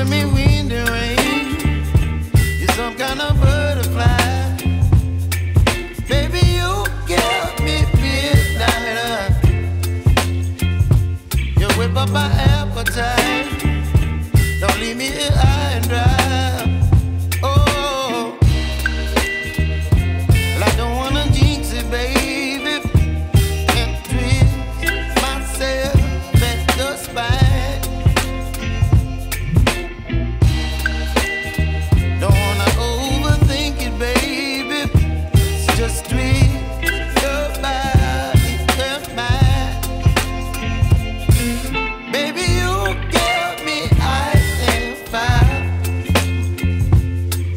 giving me wind and rain. You're some kind of butterfly. Baby, you give me midnight. You whip up my appetite. Don't leave me here high and dry. Oh, well, I don't wanna jinx it, baby, and twist myself at the spine. Don't wanna overthink it, baby. It's just twist your body and mine. Baby, you give me ice and fire.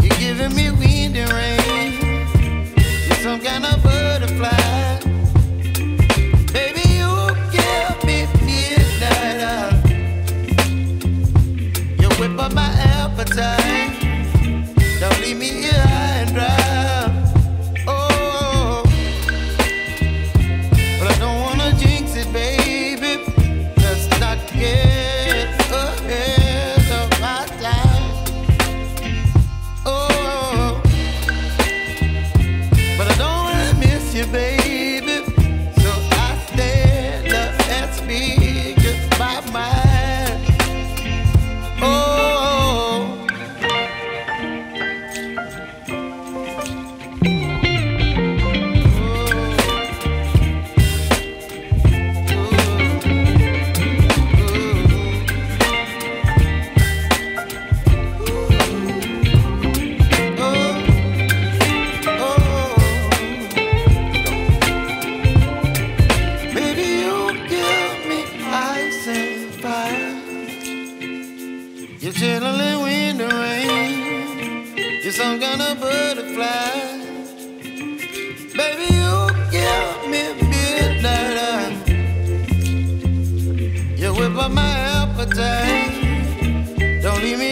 You're giving me wind and rain. You're some kind of butterfly. Baby, you give me midnight. You whip up my appetite. Don't leave me here high and dry. Oh, but I don't wanna jinx it, baby. Let's not get ahead of my time. Oh, but I don't wanna miss you, baby. So I stand up and speak just my mind. Oh. Baby, you give me ice and fire. You're chilling wind and rain. You're some kind of butterfly. Baby, you give me midnight. You whip up my appetite. Don't leave me